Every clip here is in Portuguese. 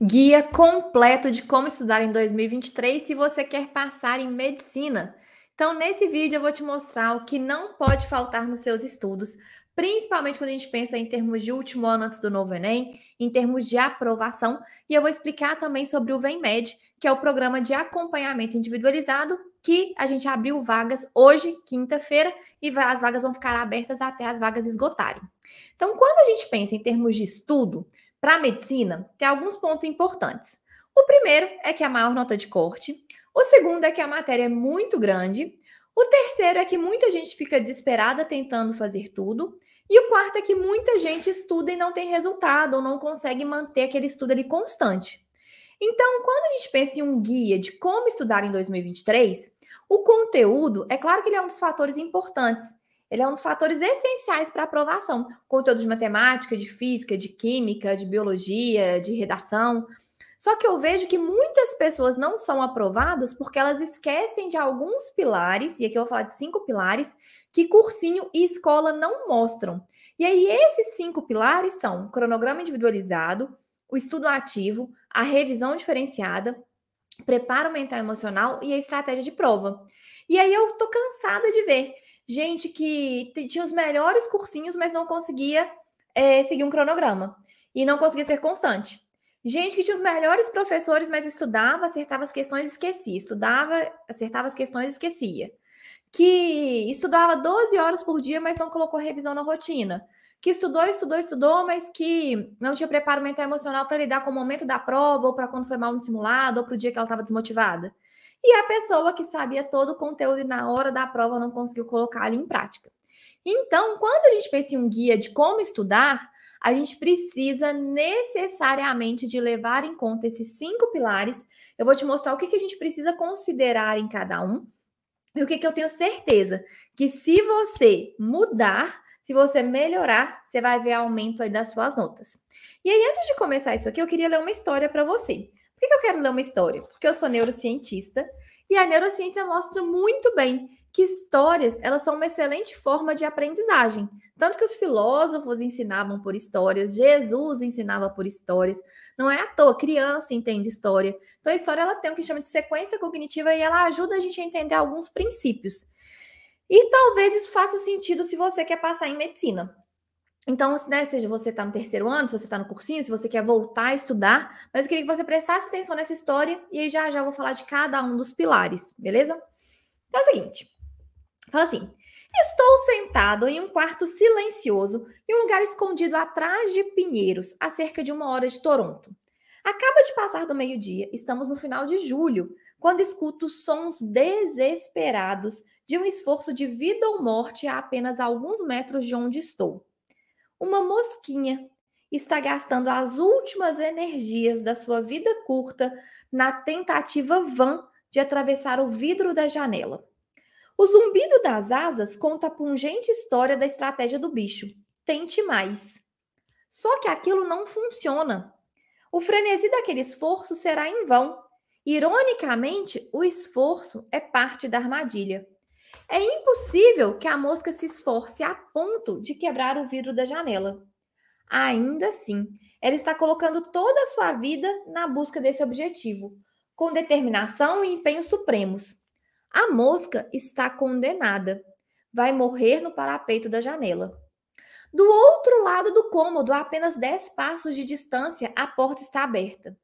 Guia completo de como estudar em 2023 se você quer passar em medicina. Então, nesse vídeo eu vou te mostrar o que não pode faltar nos seus estudos, principalmente quando a gente pensa em termos de último ano antes do novo Enem, em termos de aprovação, e eu vou explicar também sobre o VemMed, que é o programa de acompanhamento individualizado, que a gente abriu vagas hoje, quinta-feira, e as vagas vão ficar abertas até as vagas esgotarem. Então, quando a gente pensa em termos de estudo, para a medicina, tem alguns pontos importantes. O primeiro é que a maior nota de corte. O segundo é que a matéria é muito grande. O terceiro é que muita gente fica desesperada tentando fazer tudo. E o quarto é que muita gente estuda e não tem resultado, ou não consegue manter aquele estudo ali constante. Então, quando a gente pensa em um guia de como estudar em 2023, o conteúdo, é claro que ele é um dos fatores importantes. Ele é um dos fatores essenciais para a aprovação. Conteúdo de matemática, de física, de química, de biologia, de redação. Só que eu vejo que muitas pessoas não são aprovadas porque elas esquecem de alguns pilares, e aqui eu vou falar de 5 pilares, que cursinho e escola não mostram. E aí, esses 5 pilares são o cronograma individualizado, o estudo ativo, a revisão diferenciada, preparo mental e emocional e a estratégia de prova. E aí eu tô cansada de ver gente que tinha os melhores cursinhos, mas não conseguia seguir um cronograma e não conseguia ser constante. Gente que tinha os melhores professores, mas estudava, acertava as questões e esquecia. Estudava, acertava as questões e esquecia. Que estudava 12 horas por dia, mas não colocou revisão na rotina. Que estudou, mas que não tinha preparo mental e emocional para lidar com o momento da prova, ou para quando foi mal no simulado, ou para o dia que ela estava desmotivada. E a pessoa que sabia todo o conteúdo e na hora da prova não conseguiu colocar ali em prática. Então, quando a gente pensa em um guia de como estudar, a gente precisa necessariamente de levar em conta esses 5 pilares. Eu vou te mostrar o que a gente precisa considerar em cada um. E o que eu tenho certeza? Que se você mudar, se você melhorar, você vai ver aumento aí das suas notas. E aí, antes de começar isso aqui, eu queria ler uma história para você. Por que eu quero ler uma história? Porque eu sou neurocientista e a neurociência mostra muito bem que histórias, elas são uma excelente forma de aprendizagem. Tanto que os filósofos ensinavam por histórias, Jesus ensinava por histórias. Não é à toa, criança entende história. Então, a história ela tem o que chama de sequência cognitiva e ela ajuda a gente a entender alguns princípios. E talvez isso faça sentido se você quer passar em medicina. Então, né, seja você está no terceiro ano, se você está no cursinho, se você quer voltar a estudar, mas eu queria que você prestasse atenção nessa história e aí já eu vou falar de cada um dos pilares, beleza? Então é o seguinte, fala assim, estou sentado em um quarto silencioso em um lugar escondido atrás de pinheiros, a cerca de 1 hora de Toronto. Acaba de passar do meio-dia, estamos no final de julho, quando escuto sons desesperados de um esforço de vida ou morte a apenas alguns metros de onde estou. Uma mosquinha está gastando as últimas energias da sua vida curta na tentativa vã de atravessar o vidro da janela. O zumbido das asas conta a pungente história da estratégia do bicho. Tente mais. Só que aquilo não funciona. O frenesi daquele esforço será em vão. Ironicamente, o esforço é parte da armadilha. É impossível que a mosca se esforce a ponto de quebrar o vidro da janela. Ainda assim, ela está colocando toda a sua vida na busca desse objetivo, com determinação e empenho supremos. A mosca está condenada. Vai morrer no parapeito da janela. Do outro lado do cômodo, a apenas 10 passos de distância, a porta está aberta.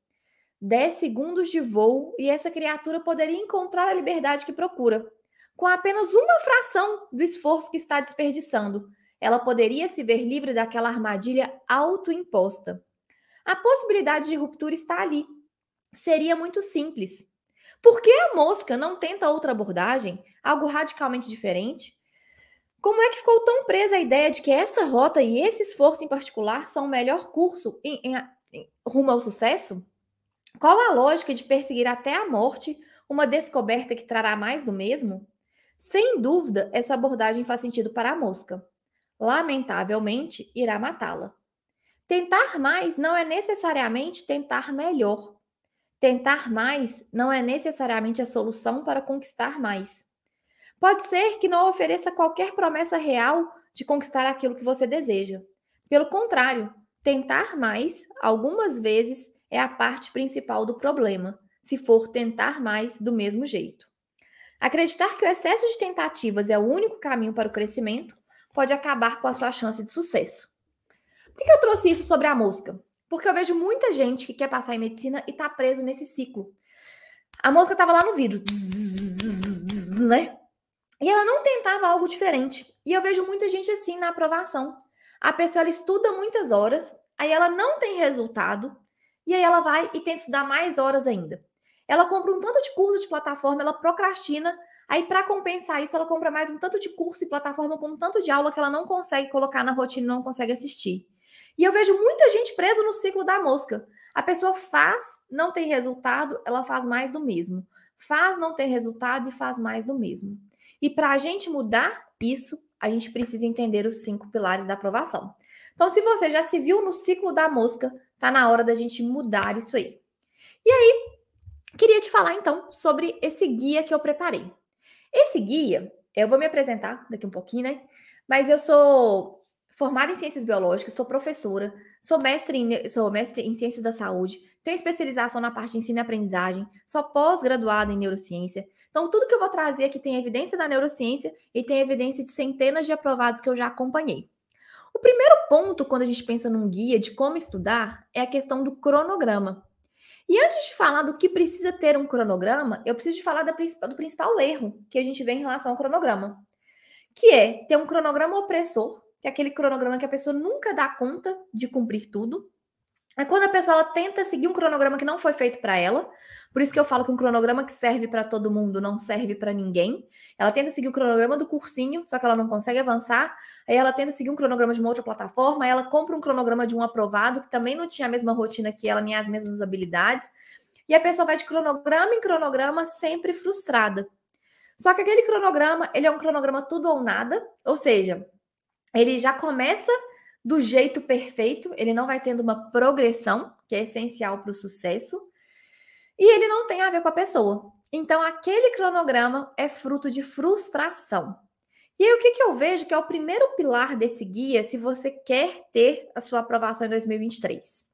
10 segundos de voo e essa criatura poderia encontrar a liberdade que procura. Com apenas uma fração do esforço que está desperdiçando, ela poderia se ver livre daquela armadilha autoimposta. A possibilidade de ruptura está ali. Seria muito simples. Por que a mosca não tenta outra abordagem, algo radicalmente diferente? Como é que ficou tão presa à ideia de que essa rota e esse esforço em particular são o melhor curso rumo ao sucesso? Qual a lógica de perseguir até a morte uma descoberta que trará mais do mesmo? Sem dúvida, essa abordagem faz sentido para a mosca. Lamentavelmente, irá matá-la. Tentar mais não é necessariamente tentar melhor. Tentar mais não é necessariamente a solução para conquistar mais. Pode ser que não ofereça qualquer promessa real de conquistar aquilo que você deseja. Pelo contrário, tentar mais, algumas vezes, é a parte principal do problema, se for tentar mais do mesmo jeito. Acreditar que o excesso de tentativas é o único caminho para o crescimento pode acabar com a sua chance de sucesso. Por que eu trouxe isso sobre a mosca? Porque eu vejo muita gente que quer passar em medicina e tá preso nesse ciclo. A mosca estava lá no vidro, né? E ela não tentava algo diferente. E eu vejo muita gente assim na aprovação. A pessoa ela estuda muitas horas, aí ela não tem resultado, e aí ela vai e tenta estudar mais horas ainda. Ela compra um tanto de curso de plataforma, ela procrastina, aí para compensar isso ela compra mais um tanto de curso e plataforma com um tanto de aula que ela não consegue colocar na rotina, não consegue assistir. E eu vejo muita gente presa no ciclo da mosca. A pessoa faz, não tem resultado, ela faz mais do mesmo. Faz, não tem resultado e faz mais do mesmo. E para a gente mudar isso, a gente precisa entender os 5 pilares da aprovação. Então, se você já se viu no ciclo da mosca, tá na hora da gente mudar isso aí. E aí, queria te falar então sobre esse guia que eu preparei. Esse guia, eu vou me apresentar daqui um pouquinho, né? Mas eu sou formada em ciências biológicas, sou professora, sou mestre em ciências da saúde, tenho especialização na parte de ensino e aprendizagem, sou pós-graduada em neurociência. Então, tudo que eu vou trazer aqui tem evidência da neurociência e tem evidência de centenas de aprovados que eu já acompanhei. O primeiro ponto, quando a gente pensa num guia de como estudar, é a questão do cronograma. E antes de falar do que precisa ter um cronograma, eu preciso de falar do principal erro que a gente vê em relação ao cronograma, que é ter um cronograma opressor, que é aquele cronograma que a pessoa nunca dá conta de cumprir tudo. É quando a pessoa ela tenta seguir um cronograma que não foi feito para ela. Por isso que eu falo que um cronograma que serve para todo mundo não serve para ninguém. Ela tenta seguir o cronograma do cursinho, só que ela não consegue avançar. Aí ela tenta seguir um cronograma de uma outra plataforma, aí ela compra um cronograma de um aprovado que também não tinha a mesma rotina que ela, nem as mesmas habilidades. E a pessoa vai de cronograma em cronograma sempre frustrada. Só que aquele cronograma, ele é um cronograma tudo ou nada, ou seja, ele já começa do jeito perfeito, ele não vai tendo uma progressão, que é essencial para o sucesso, e ele não tem a ver com a pessoa. Então, aquele cronograma é fruto de frustração. E aí, o que eu vejo que é o primeiro pilar desse guia, se você quer ter a sua aprovação em 2023?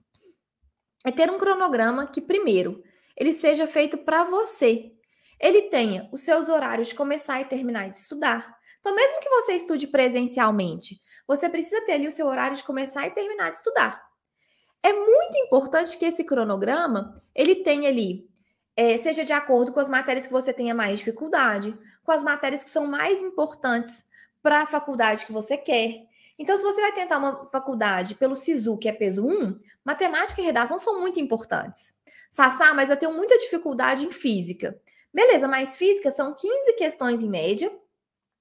É ter um cronograma que, primeiro, ele seja feito para você. Ele tenha os seus horários de começar e terminar de estudar. Então, mesmo que você estude presencialmente, você precisa ter ali o seu horário de começar e terminar de estudar. É muito importante que esse cronograma, ele tenha ali, seja de acordo com as matérias que você tenha mais dificuldade, com as matérias que são mais importantes para a faculdade que você quer. Então, se você vai tentar uma faculdade pelo SISU, que é peso 1, matemática e redação são muito importantes. Sassá, mas eu tenho muita dificuldade em física. Beleza, mas física são 15 questões em média,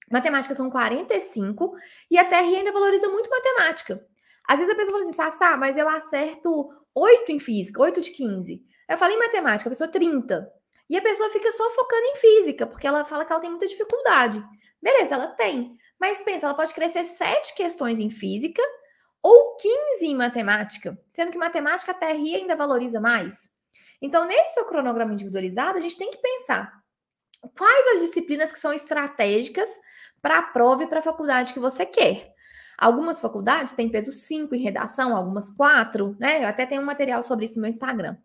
matemática são 45, e a TRI ainda valoriza muito matemática. Às vezes a pessoa fala assim, Sassá, mas eu acerto 8 em física, 8 de 15. Eu falo em matemática, a pessoa 30. E a pessoa fica só focando em física, porque ela fala que ela tem muita dificuldade. Beleza, ela tem. Mas pensa, ela pode crescer 7 questões em física ou 15 em matemática, sendo que matemática a TRI ainda valoriza mais. Então, nesse seu cronograma individualizado, a gente tem que pensar quais as disciplinas que são estratégicas para a prova e para a faculdade que você quer. Algumas faculdades têm peso 5 em redação, algumas 4, né? Eu até tenho um material sobre isso no meu Instagram,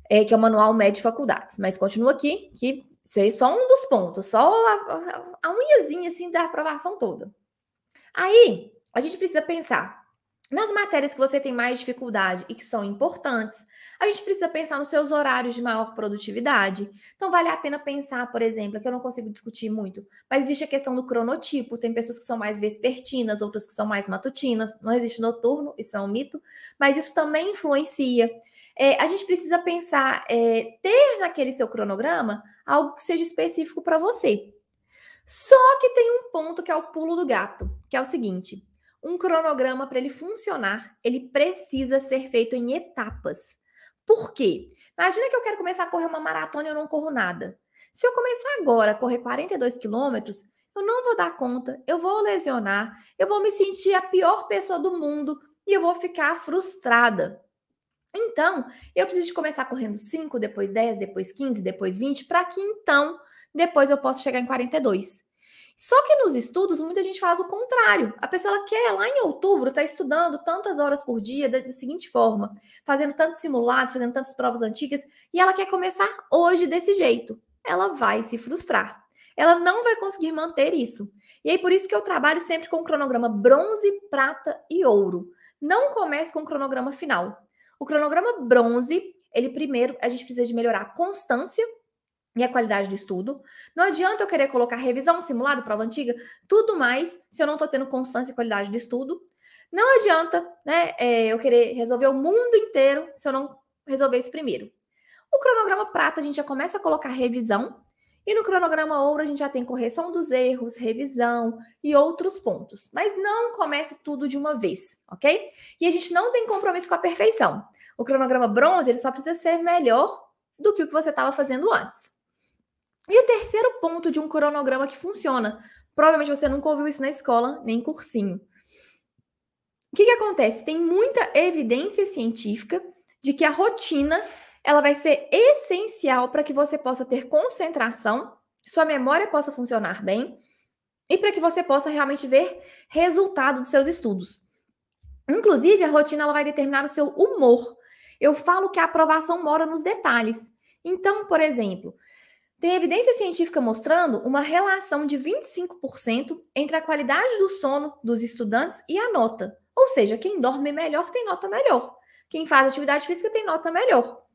que é o Manual Médio de Faculdades. Mas continua aqui, que isso aí é só um dos pontos, só a unhazinha assim da aprovação toda. Aí, a gente precisa pensar nas matérias que você tem mais dificuldade e que são importantes. A gente precisa pensar nos seus horários de maior produtividade. Então, vale a pena pensar, por exemplo, que eu não consigo discutir muito, mas existe a questão do cronotipo. Tem pessoas que são mais vespertinas, outras que são mais matutinas. Não existe noturno, isso é um mito, mas isso também influencia. A gente precisa pensar, ter naquele seu cronograma algo que seja específico para você. Só que tem um ponto que é o pulo do gato, que é o seguinte: um cronograma, para ele funcionar, ele precisa ser feito em etapas. Por quê? Imagina que eu quero começar a correr uma maratona e eu não corro nada. Se eu começar agora a correr 42 quilômetros, eu não vou dar conta, eu vou lesionar, eu vou me sentir a pior pessoa do mundo e eu vou ficar frustrada. Então, eu preciso de começar correndo 5, depois 10, depois 15, depois 20, para que então, depois eu possa chegar em 42. Só que nos estudos, muita gente faz o contrário. A pessoa ela quer, lá em outubro, estar estudando tantas horas por dia, da seguinte forma, fazendo tantos simulados, fazendo tantas provas antigas, e ela quer começar hoje desse jeito. Ela vai se frustrar. Ela não vai conseguir manter isso. E aí, por isso que eu trabalho sempre com o cronograma bronze, prata e ouro. Não comece com o cronograma final. O cronograma bronze, ele primeiro, a gente precisa de melhorar a constância e a qualidade do estudo. Não adianta eu querer colocar revisão, simulado, prova antiga, tudo mais, se eu não estou tendo constância e qualidade do estudo. Não adianta, né, eu querer resolver o mundo inteiro se eu não resolver isso primeiro. O cronograma prata, a gente já começa a colocar revisão, e no cronograma ouro, a gente já tem correção dos erros, revisão e outros pontos. Mas não comece tudo de uma vez, ok? E a gente não tem compromisso com a perfeição. O cronograma bronze, ele só precisa ser melhor do que o que você estava fazendo antes. E o terceiro ponto de um cronograma que funciona, provavelmente você nunca ouviu isso na escola, nem em cursinho. O que acontece? Tem muita evidência científica de que a rotina ela vai ser essencial para que você possa ter concentração, sua memória possa funcionar bem e para que você possa realmente ver resultado dos seus estudos. Inclusive, a rotina ela vai determinar o seu humor. Eu falo que a aprovação mora nos detalhes. Então, por exemplo, tem evidência científica mostrando uma relação de 25% entre a qualidade do sono dos estudantes e a nota. Ou seja, quem dorme melhor tem nota melhor. Quem faz atividade física tem nota melhor.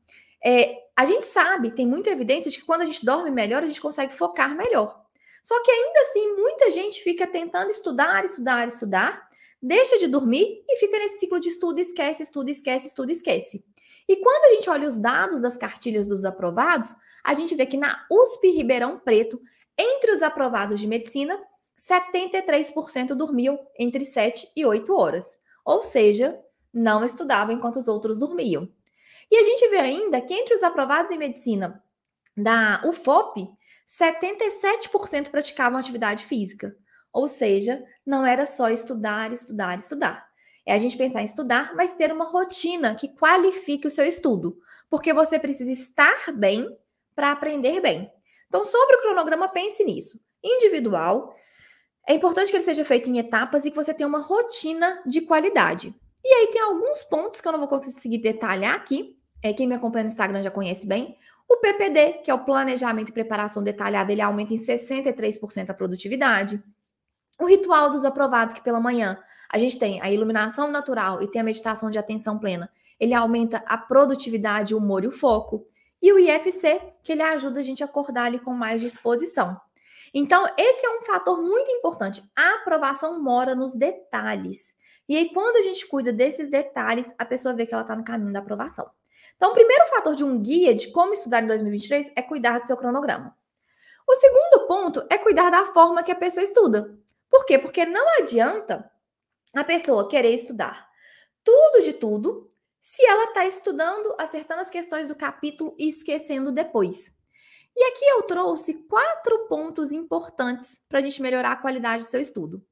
A gente sabe, tem muita evidência de que quando a gente dorme melhor, a gente consegue focar melhor. Só que ainda assim, muita gente fica tentando estudar, deixa de dormir e fica nesse ciclo de estudo, esquece, estuda, esquece, estuda, esquece. E quando a gente olha os dados das cartilhas dos aprovados, a gente vê que na USP Ribeirão Preto, entre os aprovados de medicina, 73% dormiam entre 7 e 8 horas. Ou seja, não estudavam enquanto os outros dormiam. E a gente vê ainda que entre os aprovados em medicina da UFOP, 77% praticavam atividade física. Ou seja, não era só estudar. É a gente pensar em estudar, mas ter uma rotina que qualifique o seu estudo. Porque você precisa estar bem para aprender bem. Então, sobre o cronograma, pense nisso. Individual, é importante que ele seja feito em etapas e que você tenha uma rotina de qualidade. E aí tem alguns pontos que eu não vou conseguir detalhar aqui. Quem me acompanha no Instagram já conhece bem. O PPD, que é o Planejamento e Preparação Detalhada, ele aumenta em 63% a produtividade. O ritual dos aprovados, que pela manhã a gente tem a iluminação natural e tem a meditação de atenção plena, ele aumenta a produtividade, o humor e o foco. E o IFC, que ele ajuda a gente a acordar ali com mais disposição. Então, esse é um fator muito importante. A aprovação mora nos detalhes. E aí, quando a gente cuida desses detalhes, a pessoa vê que ela está no caminho da aprovação. Então, o primeiro fator de um guia de como estudar em 2023 é cuidar do seu cronograma. O segundo ponto é cuidar da forma que a pessoa estuda. Por quê? Porque não adianta a pessoa querer estudar tudo de tudo se ela está estudando, acertando as questões do capítulo e esquecendo depois. E aqui eu trouxe 4 pontos importantes para a gente melhorar a qualidade do seu estudo.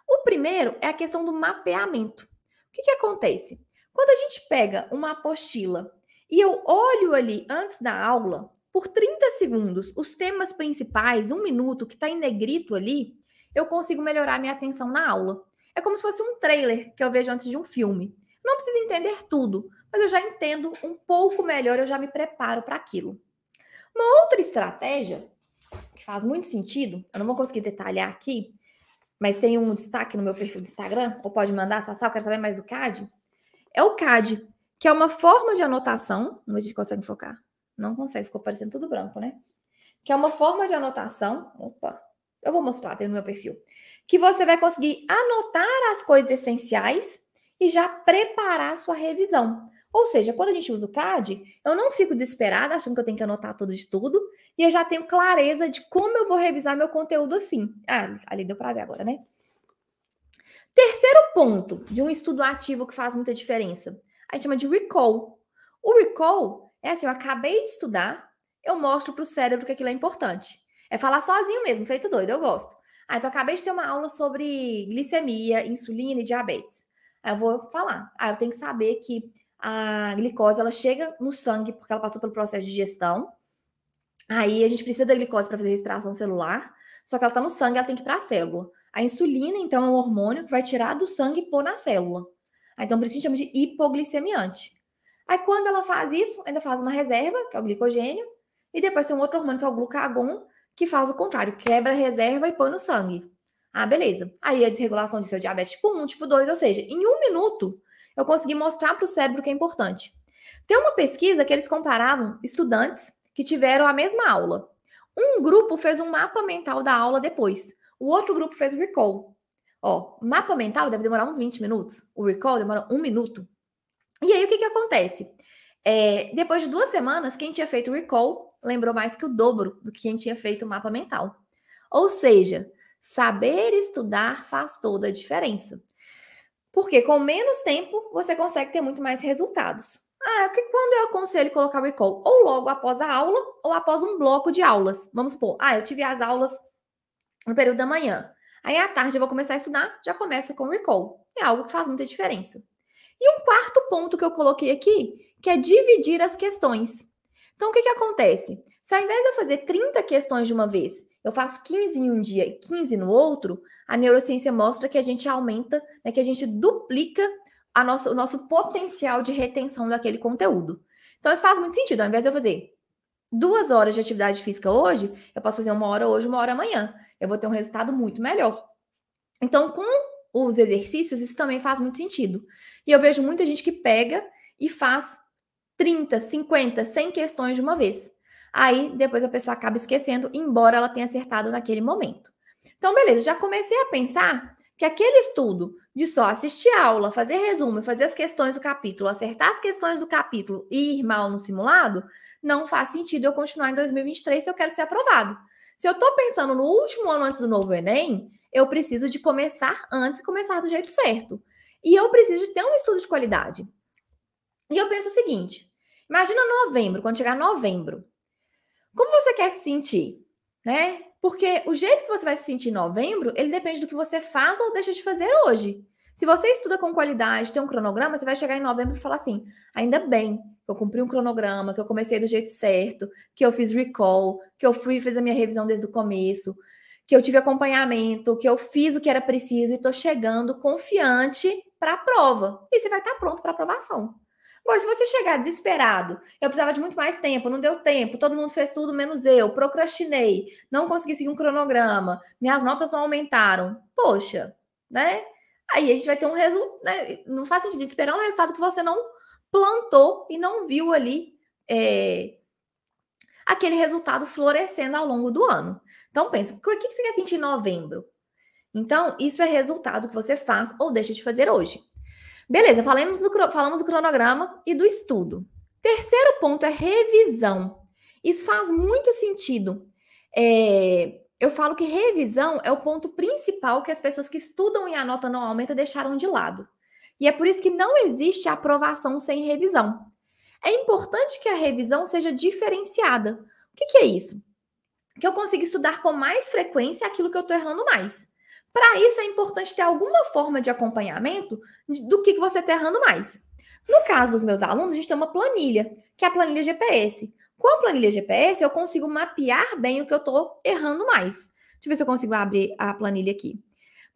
O primeiro é a questão do mapeamento. O que acontece? Quando a gente pega uma apostila e eu olho ali antes da aula, por 30 segundos, os temas principais, 1 minuto, que está em negrito ali, eu consigo melhorar minha atenção na aula. É como se fosse um trailer que eu vejo antes de um filme. Não preciso entender tudo, mas eu já entendo um pouco melhor, eu já me preparo para aquilo. Uma outra estratégia, que faz muito sentido, eu não vou conseguir detalhar aqui, mas tem um destaque no meu perfil do Instagram, ou pode mandar, Sassá, eu quero saber mais do CAD, é o CAD, que é uma forma de anotação, não sei se a gente consegue focar, não consegue, ficou parecendo tudo branco, né? Que é uma forma de anotação, eu vou mostrar, tem no meu perfil, que você vai conseguir anotar as coisas essenciais e já preparar a sua revisão. Ou seja, quando a gente usa o CAD, eu não fico desesperada achando que eu tenho que anotar tudo de tudo e eu já tenho clareza de como eu vou revisar meu conteúdo assim. Ali deu para ver agora, né? Terceiro ponto de um estudo ativo que faz muita diferença, a gente chama de recall. O recall é assim, eu acabei de estudar, eu mostro para o cérebro que aquilo é importante. É falar sozinho mesmo, feito doido, eu gosto. Então eu acabei de ter uma aula sobre glicemia, insulina e diabetes. Aí eu vou falar. Eu tenho que saber que a glicose, ela chega no sangue porque ela passou pelo processo de digestão. Aí a gente precisa da glicose para fazer respiração celular. só que ela está no sangue, ela tem que ir para a célula. A insulina, então, é um hormônio que vai tirar do sangue e pôr na célula. Então, por isso a gente chama de hipoglicemiante. Aí, quando ela faz isso, ainda faz uma reserva, que é o glicogênio, e depois tem um outro hormônio, que é o glucagon, que faz o contrário, quebra a reserva e põe no sangue. Ah, beleza. Aí a desregulação de seu diabetes tipo 1, tipo 2, ou seja, em 1 minuto, eu consegui mostrar para o cérebro que é importante. Tem uma pesquisa que eles comparavam estudantes que tiveram a mesma aula. Um grupo fez um mapa mental da aula depois. O outro grupo fez o recall. Ó, mapa mental deve demorar uns 20 minutos. O recall demora 1 minuto. E aí, o que acontece? Depois de 2 semanas, quem tinha feito o recall lembrou mais que o dobro do que quem tinha feito o mapa mental. Ou seja, saber estudar faz toda a diferença. Porque com menos tempo, você consegue ter muito mais resultados. Quando eu aconselho colocar o recall? Ou logo após a aula, ou após um bloco de aulas. Vamos supor, eu tive as aulas no período da manhã. Aí à tarde eu vou começar a estudar, já começo com o recall. É algo que faz muita diferença. E um quarto ponto que eu coloquei aqui, que é dividir as questões. Então, o que acontece? Se ao invés de eu fazer 30 questões de uma vez, eu faço 15 em um dia e 15 no outro, a neurociência mostra que a gente aumenta, que a gente duplica o nosso potencial de retenção daquele conteúdo. Então, isso faz muito sentido. Ao invés de eu fazer 2 horas de atividade física hoje, eu posso fazer 1 hora hoje, 1 hora amanhã. Eu vou ter um resultado muito melhor. Então, com os exercícios, isso também faz muito sentido. E eu vejo muita gente que pega e faz 30, 50, 100 questões de uma vez. Aí, depois a pessoa acaba esquecendo, embora ela tenha acertado naquele momento. Então, beleza, já comecei a pensar que aquele estudo de só assistir a aula, fazer resumo, fazer as questões do capítulo, acertar as questões do capítulo e ir mal no simulado, não faz sentido eu continuar em 2023 se eu quero ser aprovado. Se eu estou pensando no último ano antes do novo Enem, eu preciso de começar antes e começar do jeito certo. E eu preciso de ter um estudo de qualidade. E eu penso o seguinte, imagina novembro, quando chegar novembro, como você quer se sentir, né? Porque o jeito que você vai se sentir em novembro, ele depende do que você faz ou deixa de fazer hoje. Se você estuda com qualidade, tem um cronograma, você vai chegar em novembro e falar assim, ainda bem que eu cumpri um cronograma, que eu comecei do jeito certo, que eu fiz recall, que eu fiz a minha revisão desde o começo, que eu tive acompanhamento, que eu fiz o que era preciso e estou chegando confiante para a prova. E você vai estar pronto para aprovação. Agora, se você chegar desesperado, eu precisava de muito mais tempo, não deu tempo, todo mundo fez tudo menos eu, procrastinei, não consegui seguir um cronograma, minhas notas não aumentaram, poxa, né? Aí a gente vai ter um resultado, né? Não faz sentido esperar um resultado que você não plantou e não viu ali aquele resultado florescendo ao longo do ano. Então, pensa, o que você quer sentir em novembro? Então, isso é resultado que você faz ou deixa de fazer hoje. Beleza, falamos do cronograma e do estudo. Terceiro ponto é revisão. Isso faz muito sentido. Eu falo que revisão é o ponto principal que as pessoas que estudam e a nota não aumenta deixaram de lado. E é por isso que não existe aprovação sem revisão. É importante que a revisão seja diferenciada. O que é isso? Que eu consiga estudar com mais frequência aquilo que eu estou errando mais. Para isso, é importante ter alguma forma de acompanhamento do que você está errando mais. No caso dos meus alunos, a gente tem uma planilha, que é a planilha GPS. Com a planilha GPS, eu consigo mapear bem o que eu estou errando mais. Deixa eu ver se eu consigo abrir a planilha aqui.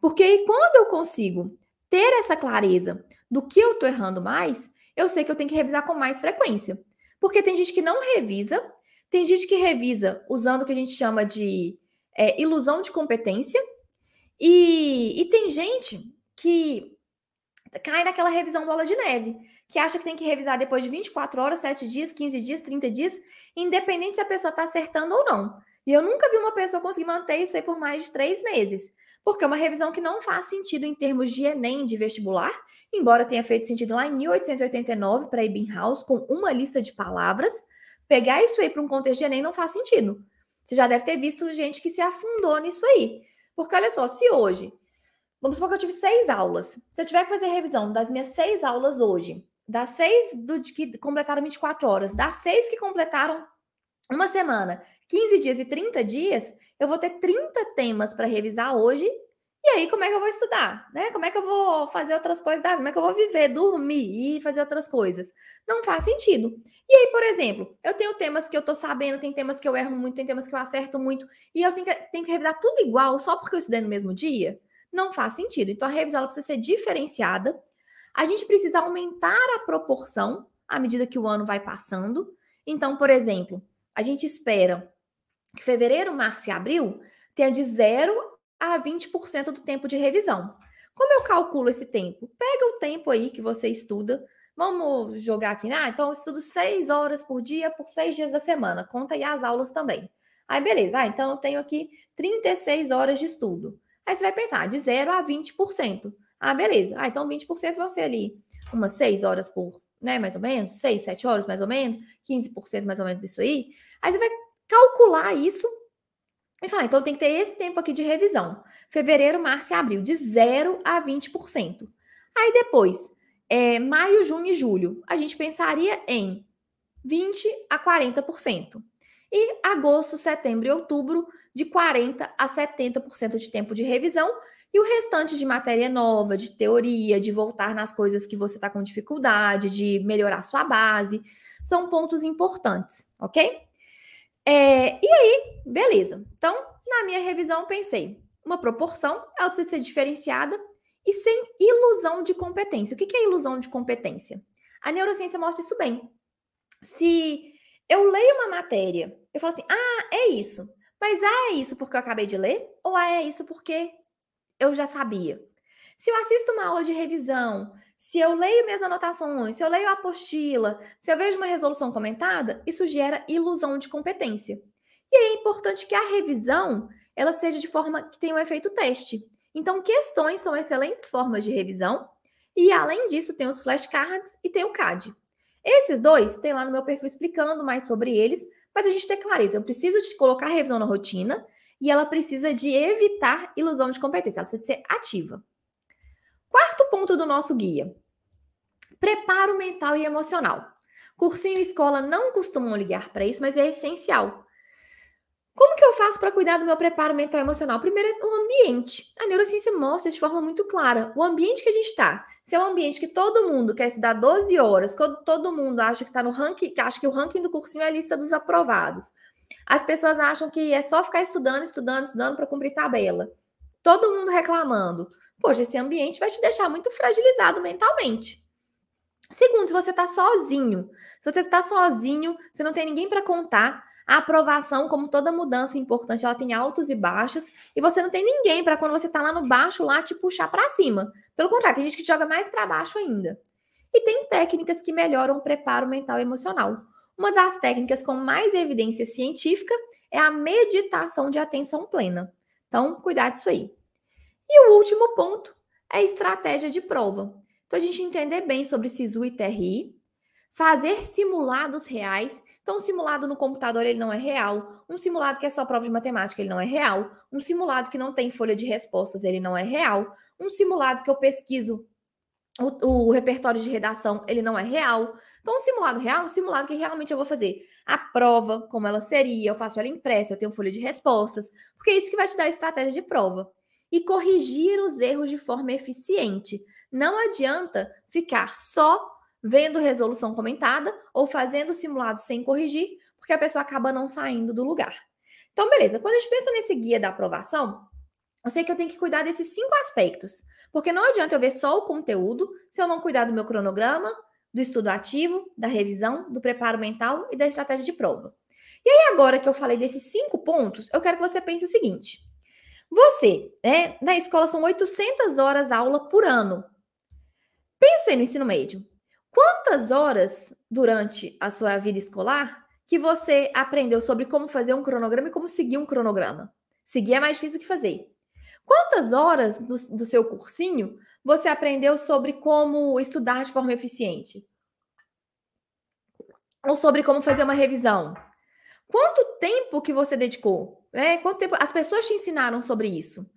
Porque quando eu consigo ter essa clareza do que eu estou errando mais, eu sei que eu tenho que revisar com mais frequência. Porque tem gente que não revisa, tem gente que revisa usando o que a gente chama de ilusão de competência, e tem gente que cai naquela revisão bola de neve, que acha que tem que revisar depois de 24 horas, 7 dias, 15 dias, 30 dias, independente se a pessoa está acertando ou não. E eu nunca vi uma pessoa conseguir manter isso aí por mais de 3 meses, porque é uma revisão que não faz sentido em termos de Enem, de vestibular, embora tenha feito sentido lá em 1889 para Ebbinghaus, com uma lista de palavras, pegar isso aí para um contexto de Enem não faz sentido. Você já deve ter visto gente que se afundou nisso aí. Porque olha só, se hoje, vamos supor que eu tive 6 aulas, se eu tiver que fazer revisão das minhas 6 aulas hoje, das 6 que completaram 24 horas, das 6 que completaram uma semana, 15 dias e 30 dias, eu vou ter 30 temas para revisar hoje E aí, como é que eu vou estudar? Né? Como é que eu vou fazer outras coisas da vida? Como é que eu vou viver, dormir e fazer outras coisas? Não faz sentido. E aí, por exemplo, eu tenho temas que eu tô sabendo, tem temas que eu erro muito, tem temas que eu acerto muito, e eu tenho que revisar tudo igual só porque eu estudei no mesmo dia? Não faz sentido. Então, a revisão ela precisa ser diferenciada. A gente precisa aumentar a proporção à medida que o ano vai passando. Então, por exemplo, a gente espera que fevereiro, março e abril tenha de 0 a 20% do tempo de revisão. Como eu calculo esse tempo? Pega o tempo aí que você estuda. Vamos jogar aqui, então eu estudo 6 horas por dia por 6 dias da semana. Conta aí as aulas também. Aí, beleza. Então eu tenho aqui 36 horas de estudo. Aí você vai pensar, de 0 a 20%. Beleza. Então 20% vão ser ali umas 6 horas por, né, mais ou menos, 6, 7 horas mais ou menos, 15% mais ou menos isso aí. Aí você vai calcular isso e falar, então tem que ter esse tempo aqui de revisão. Fevereiro, março e abril, de 0 a 20%. Aí depois, maio, junho e julho, a gente pensaria em 20 a 40%. E agosto, setembro e outubro, de 40 a 70% de tempo de revisão. E o restante de matéria nova, de teoria, de voltar nas coisas que você está com dificuldade, de melhorar sua base, são pontos importantes, ok? E aí, beleza. Então, na minha revisão, pensei, uma proporção, ela precisa ser diferenciada e sem ilusão de competência. O que é ilusão de competência? A neurociência mostra isso bem. Se eu leio uma matéria, eu falo assim, é isso. Mas é isso porque eu acabei de ler? Ou é isso porque eu já sabia? Se eu assisto uma aula de revisão, se eu leio minhas anotações, se eu leio a apostila, se eu vejo uma resolução comentada, isso gera ilusão de competência. E aí é importante que a revisão ela seja de forma que tenha um efeito teste. Então, questões são excelentes formas de revisão. E, além disso, tem os flashcards e tem o CAD. Esses dois, tem lá no meu perfil explicando mais sobre eles, mas a gente tem clareza. Eu preciso de colocar a revisão na rotina e ela precisa de evitar ilusão de competência. Ela precisa de ser ativa. Quarto ponto do nosso guia: preparo mental e emocional. Cursinho e escola não costumam ligar para isso, mas é essencial. Como que eu faço para cuidar do meu preparo mental e emocional? Primeiro é o ambiente. A neurociência mostra de forma muito clara. O ambiente que a gente está. Se é um ambiente que todo mundo quer estudar 12 horas, todo mundo acha que está no ranking, que acha que o ranking do cursinho é a lista dos aprovados. As pessoas acham que é só ficar estudando para cumprir tabela. Todo mundo reclamando. Poxa, esse ambiente vai te deixar muito fragilizado mentalmente. Segundo, se você está sozinho. Se você está sozinho, você não tem ninguém para contar. A aprovação, como toda mudança importante, ela tem altos e baixos. E você não tem ninguém para quando você está lá no baixo, lá te puxar para cima. Pelo contrário, tem gente que te joga mais para baixo ainda. E tem técnicas que melhoram o preparo mental e emocional. Uma das técnicas com mais evidência científica é a meditação de atenção plena. Então, cuidado disso aí. E o último ponto é a estratégia de prova. Então, a gente entender bem sobre SISU e TRI, fazer simulados reais. Então, um simulado no computador, ele não é real. Um simulado que é só prova de matemática, ele não é real. Um simulado que não tem folha de respostas, ele não é real. Um simulado que eu pesquiso o repertório de redação, ele não é real. Então, um simulado real é um simulado que realmente eu vou fazer a prova, como ela seria, eu faço ela impressa, eu tenho folha de respostas, porque é isso que vai te dar a estratégia de prova. E corrigir os erros de forma eficiente. Não adianta ficar só vendo resolução comentada ou fazendo simulado sem corrigir, porque a pessoa acaba não saindo do lugar. Então, beleza. Quando a gente pensa nesse guia da aprovação, eu sei que eu tenho que cuidar desses 5 aspectos. Porque não adianta eu ver só o conteúdo se eu não cuidar do meu cronograma, do estudo ativo, da revisão, do preparo mental e da estratégia de prova. E aí, agora que eu falei desses 5 pontos, eu quero que você pense o seguinte. Você, na escola são 800 horas aula por ano. Pense aí no ensino médio. Quantas horas durante a sua vida escolar que você aprendeu sobre como fazer um cronograma e como seguir um cronograma? Seguir é mais difícil que fazer. Quantas horas do seu cursinho você aprendeu sobre como estudar de forma eficiente? Ou sobre como fazer uma revisão? Quanto tempo que você dedicou? Quanto tempo as pessoas te ensinaram sobre isso?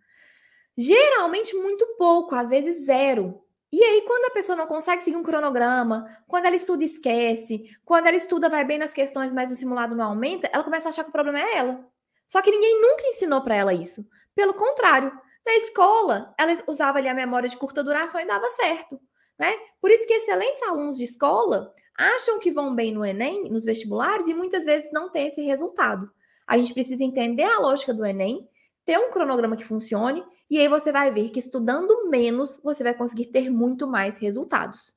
Geralmente muito pouco, às vezes 0. E aí, quando a pessoa não consegue seguir um cronograma, quando ela estuda esquece, quando ela estuda vai bem nas questões, mas no simulado não aumenta, ela começa a achar que o problema é ela. Só que ninguém nunca ensinou para ela isso. Pelo contrário, Na escola, ela usava ali a memória de curta duração e dava certo, né? Por isso que excelentes alunos de escola acham que vão bem no Enem, nos vestibulares, e muitas vezes não tem esse resultado. A gente precisa entender a lógica do Enem, ter um cronograma que funcione, e aí você vai ver que estudando menos, você vai conseguir ter muito mais resultados.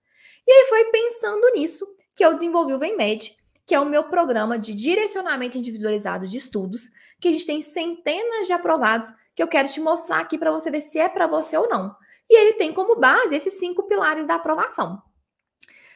E aí foi pensando nisso que eu desenvolvi o VemMed, que é o meu programa de direcionamento individualizado de estudos, que a gente tem centenas de aprovados, que eu quero te mostrar aqui para você ver se é para você ou não. E ele tem como base esses 5 pilares da aprovação.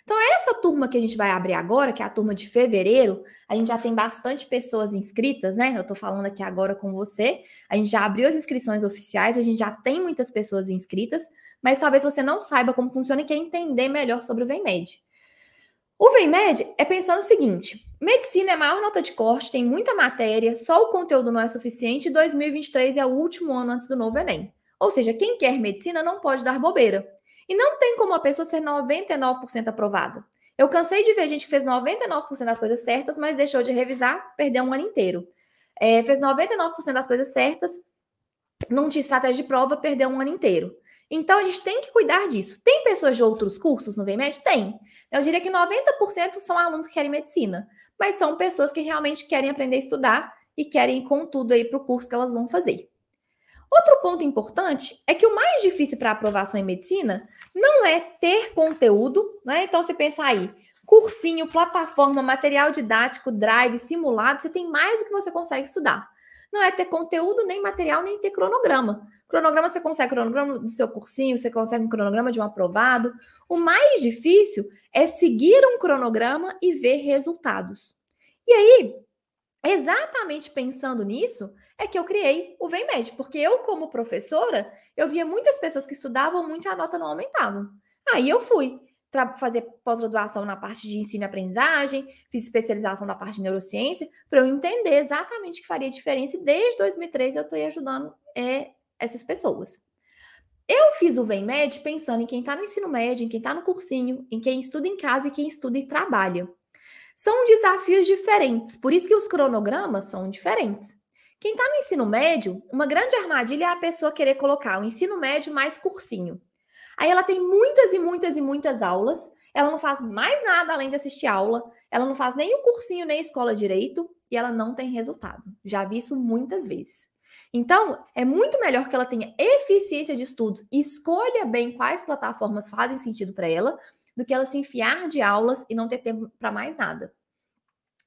Então, essa turma que a gente vai abrir agora, que é a turma de fevereiro, a gente já tem bastante pessoas inscritas, né? Eu tô falando aqui agora com você. A gente já abriu as inscrições oficiais, a gente já tem muitas pessoas inscritas, mas talvez você não saiba como funciona e quer entender melhor sobre o VemMed. O VemMed é pensando o seguinte: medicina é a maior nota de corte, tem muita matéria, só o conteúdo não é suficiente e 2023 é o último ano antes do novo Enem. Ou seja, quem quer medicina não pode dar bobeira. E não tem como a pessoa ser 99% aprovada. Eu cansei de ver gente que fez 99% das coisas certas, mas deixou de revisar, perdeu um ano inteiro. Fez 99% das coisas certas, não tinha estratégia de prova, perdeu um ano inteiro. Então, a gente tem que cuidar disso. Tem pessoas de outros cursos no VemMed? Tem. Eu diria que 90% são alunos que querem medicina, mas são pessoas que realmente querem aprender a estudar e querem ir com tudo aí para o curso que elas vão fazer. Outro ponto importante é que o mais difícil para aprovação em medicina não é ter conteúdo, né? Então, você pensa aí, cursinho, plataforma, material didático, drive, simulado, você tem mais do que você consegue estudar. Não é ter conteúdo, nem material, nem ter cronograma. Cronograma, você consegue cronograma do seu cursinho, você consegue um cronograma de um aprovado. O mais difícil é seguir um cronograma e ver resultados. E aí, exatamente pensando nisso, é que eu criei o VemMed, porque eu, como professora, eu via muitas pessoas que estudavam muito e a nota não aumentava. Aí eu fui fazer pós-graduação na parte de ensino e aprendizagem, fiz especialização na parte de neurociência, para eu entender exatamente o que faria diferença, e desde 2013 eu estou ajudando essas pessoas. Eu fiz o VemMed pensando em quem está no ensino médio, em quem está no cursinho, em quem estuda em casa e quem estuda e trabalha. São desafios diferentes, por isso que os cronogramas são diferentes. Quem está no ensino médio, uma grande armadilha é a pessoa querer colocar o ensino médio mais cursinho. Aí ela tem muitas e muitas e muitas aulas, ela não faz mais nada além de assistir aula, ela não faz nem o cursinho nem a escola direito e ela não tem resultado. Já vi isso muitas vezes. Então, é muito melhor que ela tenha eficiência de estudos e escolha bem quais plataformas fazem sentido para ela, do que ela se enfiar de aulas e não ter tempo para mais nada.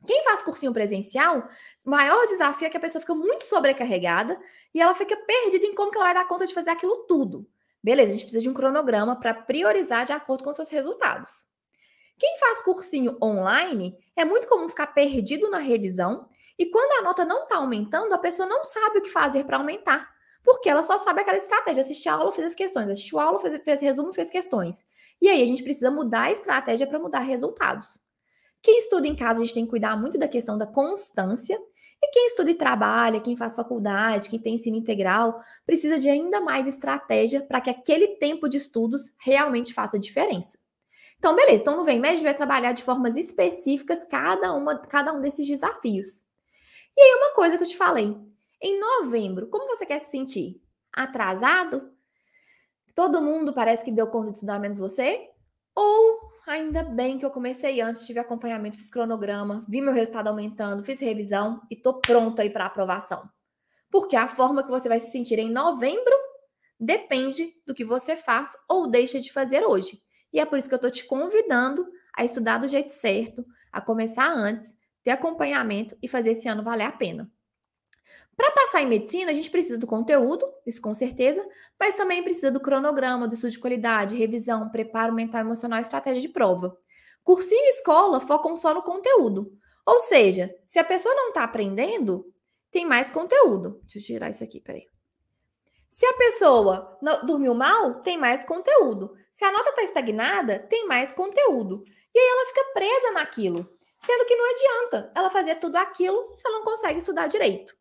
Quem faz cursinho presencial, o maior desafio é que a pessoa fica muito sobrecarregada e ela fica perdida em como que ela vai dar conta de fazer aquilo tudo. Beleza, a gente precisa de um cronograma para priorizar de acordo com os seus resultados. Quem faz cursinho online, é muito comum ficar perdido na revisão e quando a nota não está aumentando, a pessoa não sabe o que fazer para aumentar. Porque ela só sabe aquela estratégia, assistir a aula, fez as questões, assistiu a aula, fez resumo, fez questões. E aí a gente precisa mudar a estratégia para mudar resultados. Quem estuda em casa, a gente tem que cuidar muito da questão da constância. E quem estuda e trabalha, quem faz faculdade, quem tem ensino integral, precisa de ainda mais estratégia para que aquele tempo de estudos realmente faça diferença. Então, beleza. Então, no VemMed, a gente vai trabalhar de formas específicas cada um desses desafios. E aí, uma coisa que eu te falei. Em novembro, como você quer se sentir? Atrasado? Todo mundo parece que deu conta de estudar menos você? Ou ainda bem que eu comecei antes, tive acompanhamento, fiz cronograma, vi meu resultado aumentando, fiz revisão e tô pronta aí para aprovação. Porque a forma que você vai se sentir em novembro depende do que você faz ou deixa de fazer hoje. E é por isso que eu tô te convidando a estudar do jeito certo, a começar antes, ter acompanhamento e fazer esse ano valer a pena. Para passar em medicina, a gente precisa do conteúdo, isso com certeza, mas também precisa do cronograma, do estudo de qualidade, revisão, preparo mental, emocional e estratégia de prova. Cursinho e escola focam só no conteúdo. Ou seja, se a pessoa não está aprendendo, tem mais conteúdo. Deixa eu tirar isso aqui, peraí. Se a pessoa dormiu mal, tem mais conteúdo. Se a nota está estagnada, tem mais conteúdo. E aí ela fica presa naquilo, sendo que não adianta ela fazer tudo aquilo se ela não consegue estudar direito.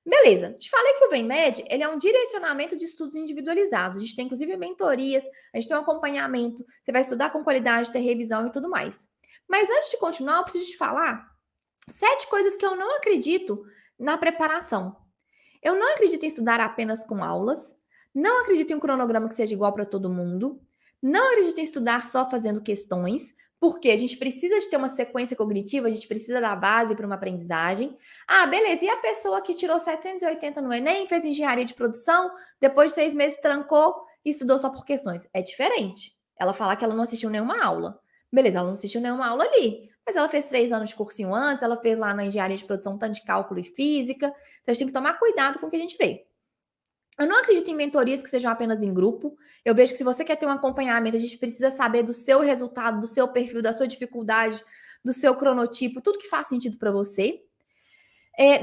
Beleza, te falei que o VemMed, ele é um direcionamento de estudos individualizados. A gente tem, inclusive, mentorias, a gente tem um acompanhamento, você vai estudar com qualidade, ter revisão e tudo mais. Mas antes de continuar, eu preciso te falar 7 coisas que eu não acredito na preparação. Eu não acredito em estudar apenas com aulas, Não acredito em um cronograma que seja igual para todo mundo. Não acredito em estudar só fazendo questões, porque a gente precisa de ter uma sequência cognitiva, a gente precisa da base para uma aprendizagem. Ah, beleza. E a pessoa que tirou 780 no Enem, fez engenharia de produção, depois de 6 meses trancou e estudou só por questões? É diferente. Ela falar que ela não assistiu nenhuma aula. Beleza, ela não assistiu nenhuma aula ali. Mas ela fez 3 anos de cursinho antes, ela fez lá na engenharia de produção um tanto de cálculo e física. Então a gente tem que tomar cuidado com o que a gente vê. Eu não acredito em mentorias que sejam apenas em grupo. Eu vejo que se você quer ter um acompanhamento, a gente precisa saber do seu resultado, do seu perfil, da sua dificuldade, do seu cronotipo, tudo que faz sentido para você.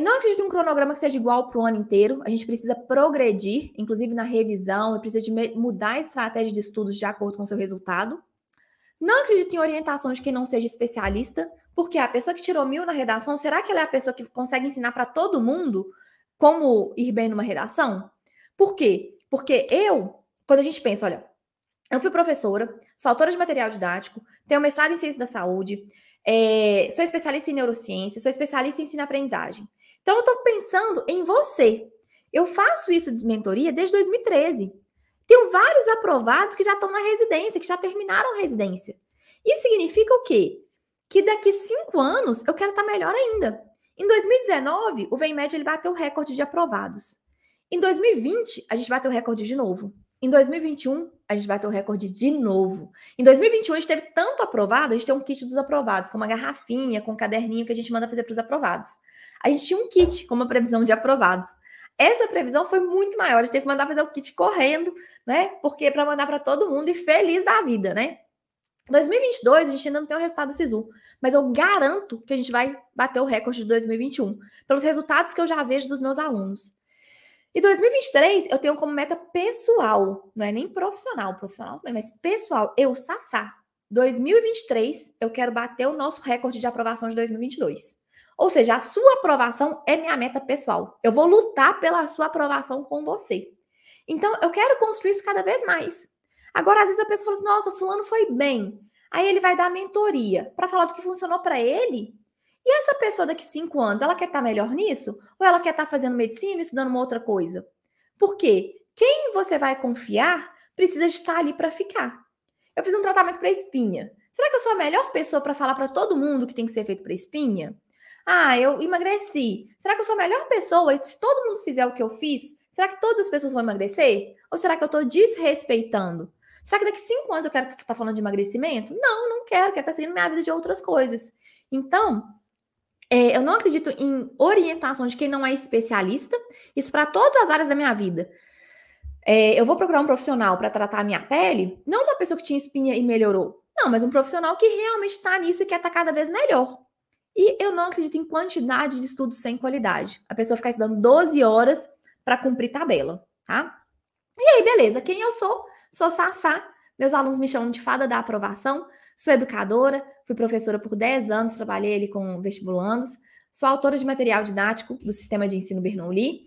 Não acredito em um cronograma que seja igual para o ano inteiro. A gente precisa progredir, inclusive na revisão, e precisa de mudar a estratégia de estudos de acordo com o seu resultado. Não acredito em orientação de quem não seja especialista, porque a pessoa que tirou 1000 na redação, será que ela é a pessoa que consegue ensinar para todo mundo como ir bem numa redação? Por quê? Porque quando a gente pensa, olha, eu fui professora, sou autora de material didático, tenho mestrado em ciência da saúde, sou especialista em neurociência, sou especialista em ensino-aprendizagem. Então, eu estou pensando em você. Eu faço isso de mentoria desde 2013. Tenho vários aprovados que já estão na residência, que já terminaram a residência. Isso significa o quê? Que daqui 5 anos eu quero estar melhor ainda. Em 2019, o VEMED ele bateu o recorde de aprovados. Em 2020, a gente bateu o recorde de novo. Em 2021, a gente bateu o recorde de novo. Em 2021, a gente teve tanto aprovado, a gente tem um kit dos aprovados, com uma garrafinha, com um caderninho que a gente manda fazer para os aprovados. A gente tinha um kit com uma previsão de aprovados. Essa previsão foi muito maior, a gente teve que mandar fazer o kit correndo, né? Porque para mandar para todo mundo e feliz da vida, né? Em 2022, a gente ainda não tem o resultado do SISU, mas eu garanto que a gente vai bater o recorde de 2021, pelos resultados que eu já vejo dos meus alunos. E 2023, eu tenho como meta pessoal, não é nem profissional também, mas pessoal, Sassá. 2023, eu quero bater o nosso recorde de aprovação de 2022. Ou seja, a sua aprovação é minha meta pessoal. Eu vou lutar pela sua aprovação com você. Então, eu quero construir isso cada vez mais. Agora, às vezes a pessoa fala assim, nossa, fulano foi bem. Aí ele vai dar mentoria para falar do que funcionou para ele. E essa pessoa daqui 5 anos, ela quer estar melhor nisso? Ou ela quer estar fazendo medicina e estudando uma outra coisa? Por quê? Quem você vai confiar precisa estar ali para ficar. Eu fiz um tratamento para espinha. Será que eu sou a melhor pessoa para falar para todo mundo que tem que ser feito para espinha? Ah, eu emagreci. Será que eu sou a melhor pessoa? E se todo mundo fizer o que eu fiz, será que todas as pessoas vão emagrecer? Ou será que eu estou desrespeitando? Será que daqui 5 anos eu quero estar falando de emagrecimento? Não, não quero. Quero estar seguindo minha vida de outras coisas. Então, eu não acredito em orientação de quem não é especialista. Isso para todas as áreas da minha vida. Eu vou procurar um profissional para tratar a minha pele, não uma pessoa que tinha espinha e melhorou. Não, mas um profissional que realmente está nisso e quer estar cada vez melhor. E eu não acredito em quantidade de estudos sem qualidade. A pessoa ficar estudando 12 horas para cumprir tabela, tá? E aí, beleza. Quem eu sou? Sou Sassá. Meus alunos me chamam de fada da aprovação. Sou educadora, fui professora por 10 anos, trabalhei ali com vestibulandos. Sou autora de material didático do Sistema de Ensino Bernoulli.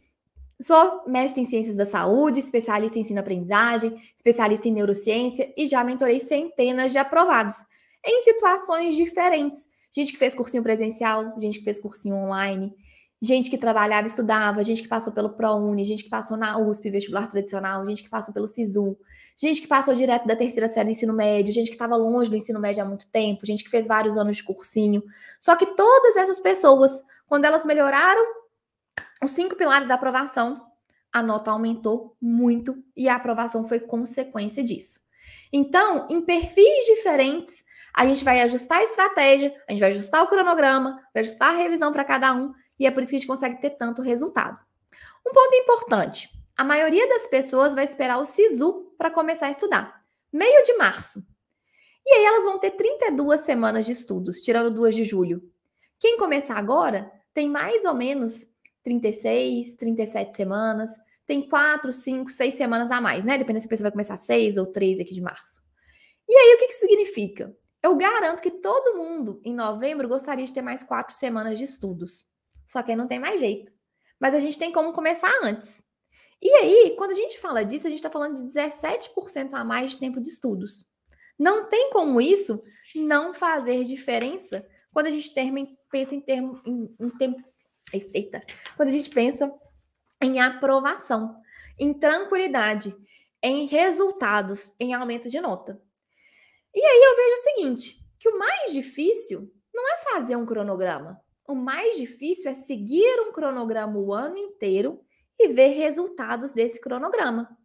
Sou mestre em Ciências da Saúde, especialista em ensino-aprendizagem, especialista em neurociência e já mentorei centenas de aprovados em situações diferentes. Gente que fez cursinho presencial, gente que fez cursinho online, gente que trabalhava e estudava, gente que passou pelo ProUni, gente que passou na USP, vestibular tradicional, gente que passou pelo SISU, gente que passou direto da terceira série do ensino médio, gente que estava longe do ensino médio há muito tempo, gente que fez vários anos de cursinho. Só que todas essas pessoas, quando elas melhoraram os 5 pilares da aprovação, a nota aumentou muito e a aprovação foi consequência disso. Então, em perfis diferentes, a gente vai ajustar a estratégia, a gente vai ajustar o cronograma, vai ajustar a revisão para cada um, e é por isso que a gente consegue ter tanto resultado. Um ponto importante, a maioria das pessoas vai esperar o SISU para começar a estudar, meio de março. E aí elas vão ter 32 semanas de estudos, tirando 2 de julho. Quem começar agora tem mais ou menos 36, 37 semanas, tem 4, 5, 6 semanas a mais, né? Dependendo se a pessoa vai começar 6 ou 3 aqui de março. E aí, o que isso significa? Eu garanto que todo mundo, em novembro, gostaria de ter mais 4 semanas de estudos. Só que aí não tem mais jeito. Mas a gente tem como começar antes. E aí, quando a gente fala disso, a gente está falando de 17% a mais de tempo de estudos. Não tem como isso não fazer diferença quando a gente pensa em tempo. Eita! Quando a gente pensa em aprovação. em tranquilidade, em resultados, em aumento de nota. E aí eu vejo o seguinte, que o mais difícil não é fazer um cronograma. O mais difícil é seguir um cronograma o ano inteiro e ver resultados desse cronograma.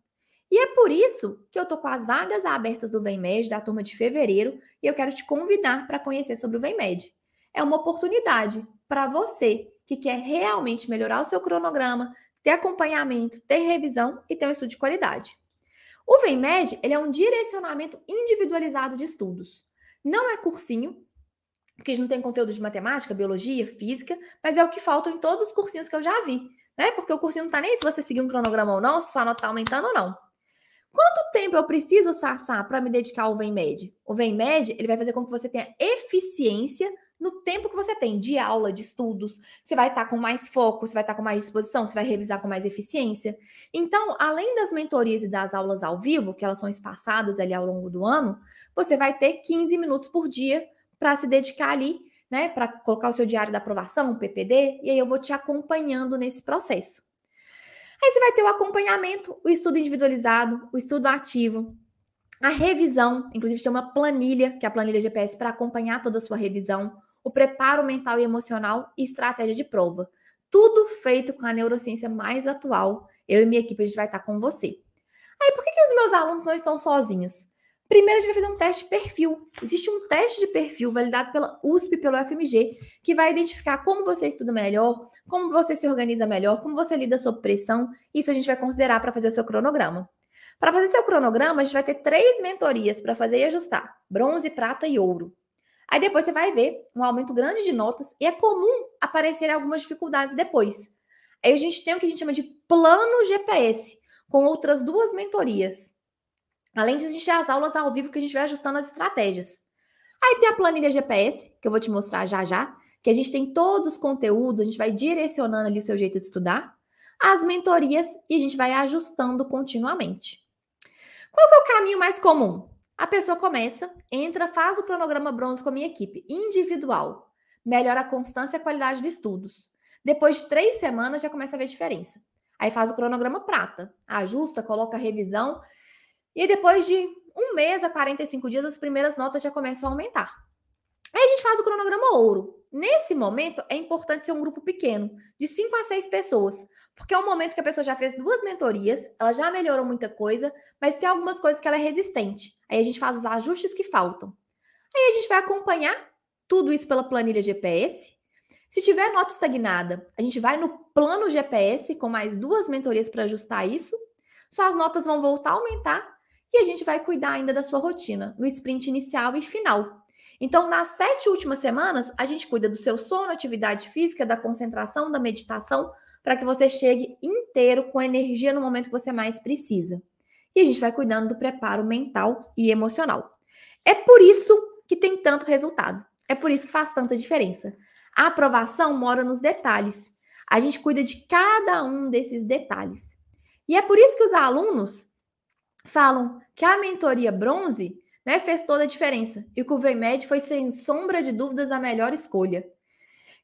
E é por isso que eu tô com as vagas abertas do VemMed, da turma de fevereiro, e eu quero te convidar para conhecer sobre o VemMed. É uma oportunidade para você que quer realmente melhorar o seu cronograma, ter acompanhamento, ter revisão e ter um estudo de qualidade. O VemMed, ele é um direcionamento individualizado de estudos. Não é cursinho, porque a gente não tem conteúdo de matemática, biologia, física, mas é o que falta em todos os cursinhos que eu já vi, né? Porque o cursinho não tá nem se você seguir um cronograma ou não, se sua nota tá aumentando ou não. Quanto tempo eu preciso, Sassá, para me dedicar ao VemMed? O VemMed, ele vai fazer com que você tenha eficiência no tempo que você tem de aula, de estudos. Você vai estar com mais foco, você vai estar com mais disposição, você vai revisar com mais eficiência. Então, além das mentorias e das aulas ao vivo, que elas são espaçadas ali ao longo do ano, você vai ter 15 minutos por dia para se dedicar ali, né, para colocar o seu diário da aprovação, o PPD, e aí eu vou te acompanhando nesse processo. Aí você vai ter o acompanhamento, o estudo individualizado, o estudo ativo, a revisão, inclusive tem uma planilha, que é a planilha GPS, para acompanhar toda a sua revisão, o preparo mental e emocional e estratégia de prova. Tudo feito com a neurociência mais atual. Eu e minha equipe, a gente vai estar com você. Aí, por que os meus alunos não estão sozinhos? Primeiro, a gente vai fazer um teste de perfil. Existe um teste de perfil validado pela USP e pelo FMG, que vai identificar como você estuda melhor, como você se organiza melhor, como você lida sob pressão. Isso a gente vai considerar para fazer o seu cronograma. Para fazer seu cronograma, a gente vai ter 3 mentorias para fazer e ajustar: bronze, prata e ouro. Aí depois você vai ver um aumento grande de notas e é comum aparecer algumas dificuldades depois. Aí a gente tem o que a gente chama de plano GPS, com outras 2 mentorias. Além disso, a gente tem as aulas ao vivo que a gente vai ajustando as estratégias. Aí tem a planilha GPS, que eu vou te mostrar já já, que a gente tem todos os conteúdos, a gente vai direcionando ali o seu jeito de estudar, as mentorias e a gente vai ajustando continuamente. Qual que é o caminho mais comum? A pessoa começa, entra, faz o cronograma bronze com a minha equipe, individual. Melhora a constância e a qualidade dos estudos. Depois de 3 semanas já começa a ver diferença. Aí faz o cronograma prata, ajusta, coloca a revisão. E aí, depois de 1 mês a 45 dias, as primeiras notas já começam a aumentar. Aí a gente faz o cronograma ouro. Nesse momento, é importante ser um grupo pequeno, de 5 a 6 pessoas, porque é um momento que a pessoa já fez 2 mentorias, ela já melhorou muita coisa, mas tem algumas coisas que ela é resistente. Aí a gente faz os ajustes que faltam. Aí a gente vai acompanhar tudo isso pela planilha GPS. Se tiver nota estagnada, a gente vai no plano GPS com mais 2 mentorias para ajustar isso. Suas notas vão voltar a aumentar e a gente vai cuidar ainda da sua rotina, no sprint inicial e final. Então, nas 7 últimas semanas, a gente cuida do seu sono, atividade física, da concentração, da meditação, para que você chegue inteiro com energia no momento que você mais precisa. E a gente vai cuidando do preparo mental e emocional. É por isso que tem tanto resultado. É por isso que faz tanta diferença. A aprovação mora nos detalhes. A gente cuida de cada um desses detalhes. E é por isso que os alunos falam que a mentoria bronze, né, fez toda a diferença. E que o VemMed foi, sem sombra de dúvidas, a melhor escolha.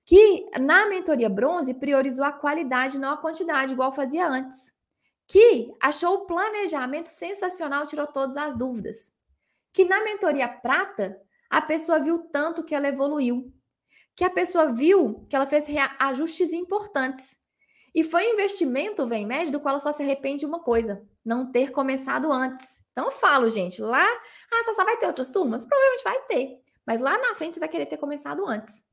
Que na mentoria bronze priorizou a qualidade, não a quantidade, igual fazia antes. Que achou o planejamento sensacional, tirou todas as dúvidas. Que na mentoria prata, a pessoa viu tanto que ela evoluiu. Que a pessoa viu que ela fez ajustes importantes. E foi um investimento, VemMed, do qual ela só se arrepende de uma coisa: não ter começado antes. Então eu falo, gente, lá, você só vai ter outras turmas? Provavelmente vai ter. Mas lá na frente você vai querer ter começado antes.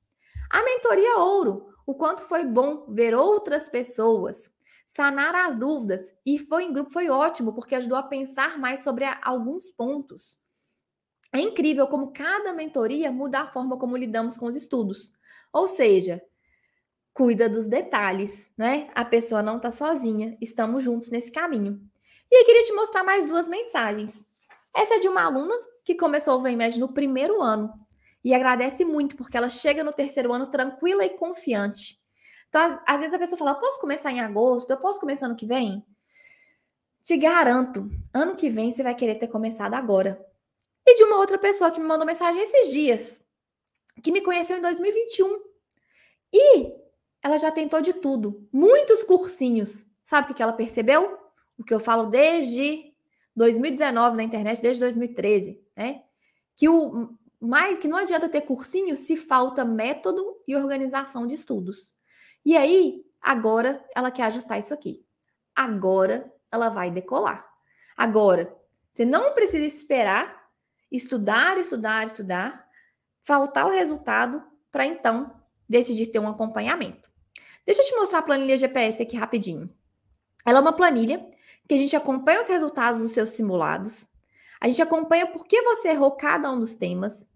A mentoria ouro, o quanto foi bom ver outras pessoas, sanar as dúvidas. E foi em grupo, foi ótimo, porque ajudou a pensar mais sobre alguns pontos. É incrível como cada mentoria muda a forma como lidamos com os estudos. Ou seja, cuida dos detalhes, né? A pessoa não está sozinha, estamos juntos nesse caminho. E eu queria te mostrar mais 2 mensagens. Essa é de uma aluna que começou o VemMed no primeiro ano e agradece muito porque ela chega no 3º ano tranquila e confiante. Então, às vezes a pessoa fala: eu posso começar em agosto? Eu posso começar ano que vem? Te garanto, ano que vem você vai querer ter começado agora. E de uma outra pessoa que me mandou mensagem esses dias, que me conheceu em 2021. E ela já tentou de tudo, muitos cursinhos. Sabe o que ela percebeu? o que eu falo desde 2019 na internet, desde 2013, né? Que não adianta ter cursinho se falta método e organização de estudos. E aí, agora ela quer ajustar isso aqui. Agora ela vai decolar. Agora, você não precisa esperar estudar, faltar o resultado para então decidir ter um acompanhamento. Deixa eu te mostrar a planilha GPS aqui rapidinho. Ela é uma planilha que a gente acompanha os resultados dos seus simulados, a gente acompanha por que você errou cada um dos temas,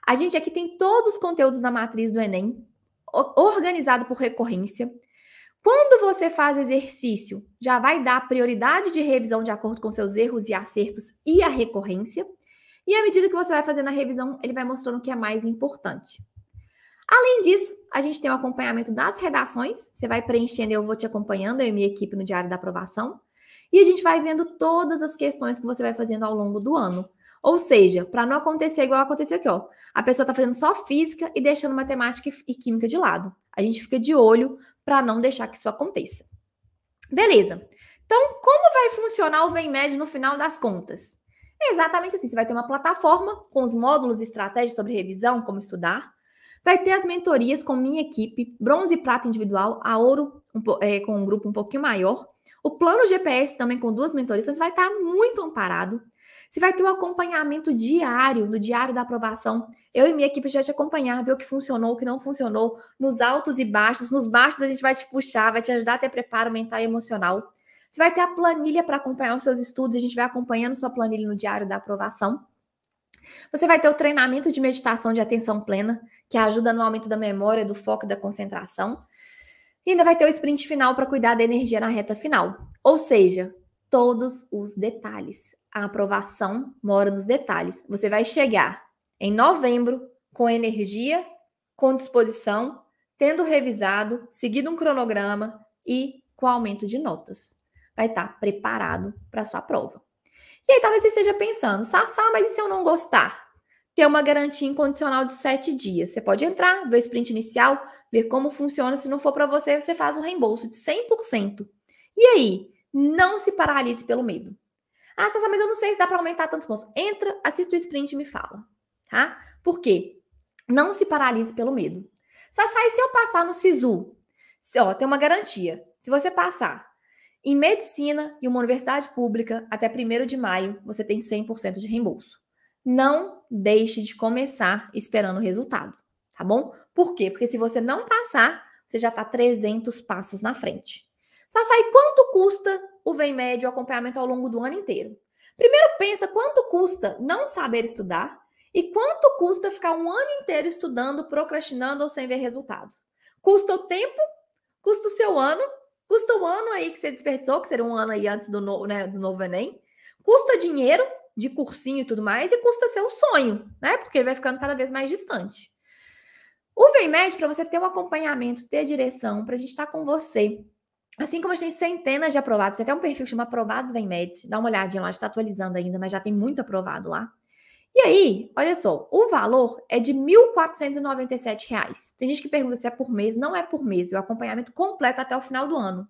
a gente aqui tem todos os conteúdos da matriz do Enem, organizado por recorrência. Quando você faz exercício, já vai dar prioridade de revisão de acordo com seus erros e acertos e a recorrência. E à medida que você vai fazendo a revisão, ele vai mostrando o que é mais importante. Além disso, a gente tem o acompanhamento das redações. Você vai preenchendo, eu vou te acompanhando, eu e minha equipe no Diário da Aprovação. E a gente vai vendo todas as questões que você vai fazendo ao longo do ano. Ou seja, para não acontecer igual aconteceu aqui, ó. A pessoa está fazendo só física e deixando matemática e química de lado. A gente fica de olho para não deixar que isso aconteça. Beleza. Então, como vai funcionar o VemMed no final das contas? É exatamente assim. Você vai ter uma plataforma com os módulos e estratégias sobre revisão, como estudar. Vai ter as mentorias com minha equipe, bronze e prata individual, a ouro com um grupo um pouquinho maior. O plano GPS também com 2 mentorias. Você vai estar muito amparado. Você vai ter um acompanhamento diário, no Diário da Aprovação. Eu e minha equipe já vai te acompanhar, ver o que funcionou, o que não funcionou, nos altos e baixos. Nos baixos a gente vai te puxar, vai te ajudar a ter preparo mental e emocional. Você vai ter a planilha para acompanhar os seus estudos, a gente vai acompanhando sua planilha no Diário da Aprovação. Você vai ter o treinamento de meditação de atenção plena, que ajuda no aumento da memória, do foco e da concentração. E ainda vai ter o sprint final para cuidar da energia na reta final. Ou seja, todos os detalhes. A aprovação mora nos detalhes. Você vai chegar em novembro com energia, com disposição, tendo revisado, seguido um cronograma e com aumento de notas. Vai estar preparado para a sua prova. E aí talvez você esteja pensando, Sassá, mas e se eu não gostar? Ter uma garantia incondicional de 7 dias. Você pode entrar, ver o sprint inicial, ver como funciona. Se não for para você, você faz um reembolso de 100%. E aí, não se paralise pelo medo. Ah, Sassá, mas eu não sei se dá para aumentar tantos pontos. Entra, assista o sprint e me fala, tá? Por quê? Não se paralise pelo medo. Sassá, e se eu passar no SISU? Tem uma garantia. Se você passar em medicina e uma universidade pública, até 1º de maio, você tem 100% de reembolso. Não deixe de começar esperando o resultado, tá bom? Por quê? Porque se você não passar, você já está 300 passos na frente. Sassá, e quanto custa o VemMed, o acompanhamento ao longo do ano inteiro? Primeiro pensa quanto custa não saber estudar e quanto custa ficar um ano inteiro estudando, procrastinando ou sem ver resultado. Custa o tempo, custa o seu ano, custa o ano aí que você desperdiçou, que seria um ano aí antes do novo Enem, custa dinheiro de cursinho e tudo mais, e custa seu sonho, né? Porque ele vai ficando cada vez mais distante. O VemMed, para você ter um acompanhamento, ter direção, para a gente estar com você. Assim como a gente tem centenas de aprovados, você tem um perfil que chama Aprovados VemMed, dá uma olhadinha lá, está atualizando ainda, mas já tem muito aprovado lá. E aí, olha só, o valor é de R$ 1.497. Tem gente que pergunta se é por mês, não é por mês, é o acompanhamento completo até o final do ano.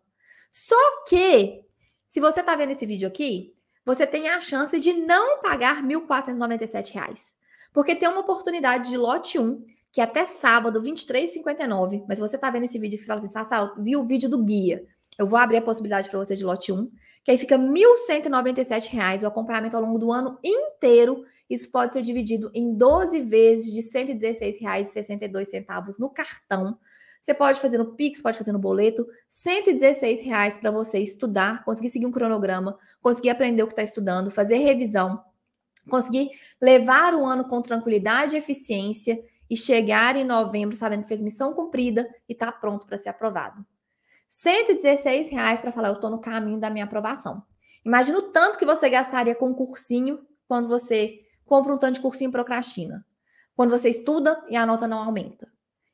Só que, se você está vendo esse vídeo aqui, você tem a chance de não pagar R$ 1.497, porque tem uma oportunidade de lote 1, que é até sábado, 23h59, mas se você está vendo esse vídeo, você fala assim, Sassá, eu vi o vídeo do guia, eu vou abrir a possibilidade para você de lote 1, que aí fica R$ 1.197, o acompanhamento ao longo do ano inteiro. Isso pode ser dividido em 12 vezes de R$ 116,62 no cartão. Você pode fazer no Pix, pode fazer no boleto, R$ 116 para você estudar, conseguir seguir um cronograma, conseguir aprender o que está estudando, fazer revisão, conseguir levar o ano com tranquilidade e eficiência e chegar em novembro sabendo que fez missão cumprida e está pronto para ser aprovado. R$ 116 para falar, eu estou no caminho da minha aprovação. Imagina o tanto que você gastaria com um cursinho quando você compra um tanto de cursinho e procrastina. Quando você estuda e a nota não aumenta.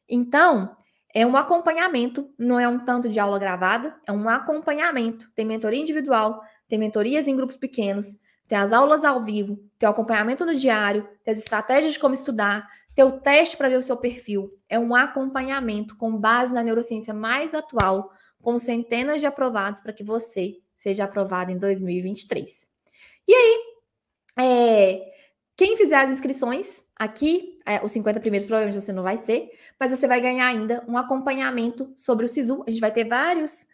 Então, é um acompanhamento, não é um tanto de aula gravada, é um acompanhamento. Tem mentoria individual, tem mentorias em grupos pequenos, tem as aulas ao vivo, tem o acompanhamento no diário, tem as estratégias de como estudar, tem o teste para ver o seu perfil. É um acompanhamento com base na neurociência mais atual, com centenas de aprovados para que você seja aprovado em 2023. E aí, quem fizer as inscrições aqui, os 50 primeiros provavelmente você não vai ser, mas você vai ganhar ainda um acompanhamento sobre o SISU. A gente vai ter vários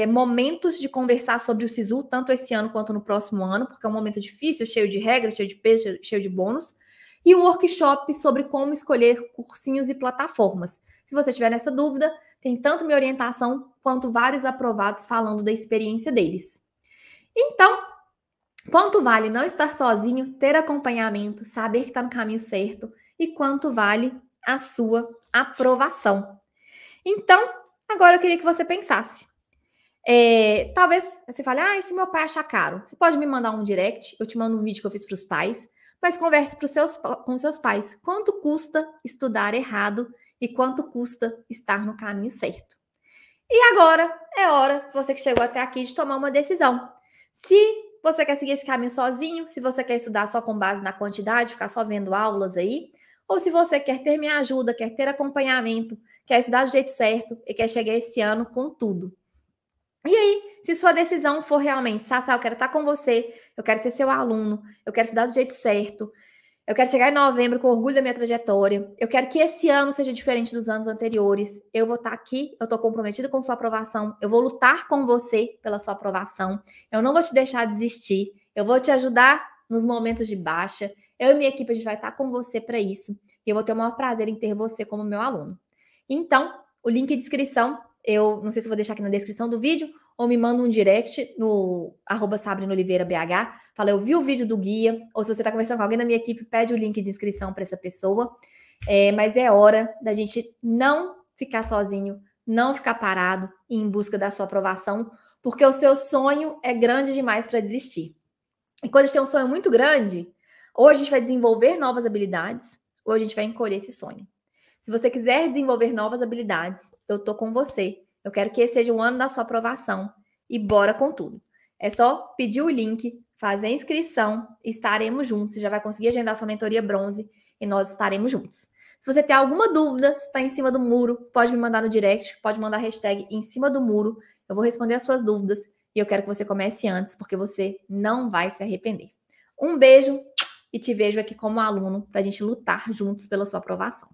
momentos de conversar sobre o SISU, tanto esse ano quanto no próximo ano, porque é um momento difícil, cheio de regras, cheio de peso, cheio de bônus, e um workshop sobre como escolher cursinhos e plataformas. Se você tiver nessa dúvida, tem tanto minha orientação quanto vários aprovados falando da experiência deles. Então, quanto vale não estar sozinho, ter acompanhamento, saber que está no caminho certo, e quanto vale a sua aprovação. Então, agora eu queria que você pensasse. Talvez você fale, e se meu pai achar caro? Você pode me mandar um direct, eu te mando um vídeo que eu fiz para os pais, mas converse com seus pais. Quanto custa estudar errado e quanto custa estar no caminho certo? E agora é hora, se você que chegou até aqui, de tomar uma decisão. Se você quer seguir esse caminho sozinho, se você quer estudar só com base na quantidade, ficar só vendo aulas aí, ou se você quer ter minha ajuda, quer ter acompanhamento, quer estudar do jeito certo e quer chegar esse ano com tudo. E aí, se sua decisão for realmente, Sassá, eu quero estar com você, eu quero ser seu aluno, eu quero estudar do jeito certo, eu quero chegar em novembro com orgulho da minha trajetória, eu quero que esse ano seja diferente dos anos anteriores, eu vou estar aqui, eu estou comprometida com sua aprovação, eu vou lutar com você pela sua aprovação, eu não vou te deixar desistir, eu vou te ajudar nos momentos de baixa, eu e minha equipe, a gente vai estar com você para isso, e eu vou ter o maior prazer em ter você como meu aluno. Então, o link de inscrição, eu não sei se vou deixar aqui na descrição do vídeo, ou me manda um direct no @SabrinaOliveiraBH, fala, eu vi o vídeo do guia, ou se você está conversando com alguém da minha equipe, pede o link de inscrição para essa pessoa. Mas é hora da gente não ficar sozinho, não ficar parado em busca da sua aprovação, porque o seu sonho é grande demais para desistir. E quando a gente tem um sonho muito grande, ou a gente vai desenvolver novas habilidades, ou a gente vai encolher esse sonho. Se você quiser desenvolver novas habilidades, eu tô com você. Eu quero que esse seja o ano da sua aprovação. E bora com tudo. É só pedir o link, fazer a inscrição e estaremos juntos. Você já vai conseguir agendar sua mentoria bronze e nós estaremos juntos. Se você tem alguma dúvida, se está em cima do muro, pode me mandar no direct, pode mandar a hashtag em cima do muro. Eu vou responder as suas dúvidas e eu quero que você comece antes, porque você não vai se arrepender. Um beijo e te vejo aqui como aluno para a gente lutar juntos pela sua aprovação.